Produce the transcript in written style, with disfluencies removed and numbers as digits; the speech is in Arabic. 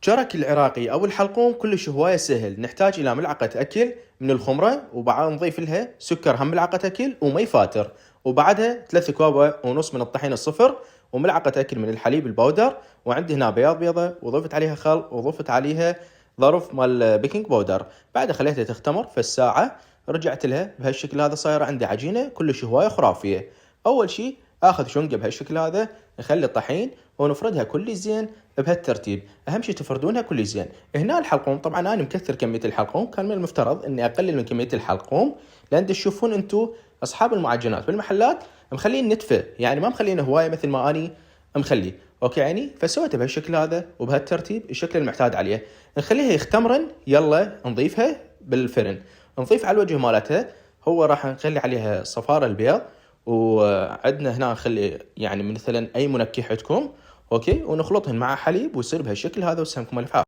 الشرك العراقي أو الحلقوم كلش هواية سهل. نحتاج إلى ملعقة أكل من الخمرة، وبعد نضيف لها سكر هم ملعقة أكل ومي فاتر، وبعدها 3 كوب ونص من الطحين الصفر، وملعقة أكل من الحليب البودر، وعندي هنا بياض بيضة وضفت عليها خل وضفت عليها ظرف مال بيكنج بودر. بعد خليتها تختمر في الساعة، رجعت لها بهالشكل هذا. صايرة عندي عجينة كلش هواية خرافية. أول شي اخذ شنقة بهالشكل هذا، نخلي الطحين ونفردها كل زين بهالترتيب. اهم شي تفردونها كل زين. هنا الحلقوم، طبعا انا مكثر كمية الحلقوم، كان من المفترض اني اقلل من كمية الحلقوم، لان تشوفون انتو اصحاب المعجنات بالمحلات مخلين نتفه، يعني ما مخلينه هواية مثل ما اني مخلي. اوكي يعني فسويته بهالشكل هذا وبهالترتيب الشكل المعتاد عليه. نخليها يختمرن، يلا نضيفها بالفرن، نضيف على الوجه مالتها. هو راح نخلي عليها صفار البيض، وعندنا هنا نخلي يعني مثلا اي منكه عندكم، اوكي، ونخلطهن مع حليب ويصير بهالشكل هذا. وسهمكم الف عافية.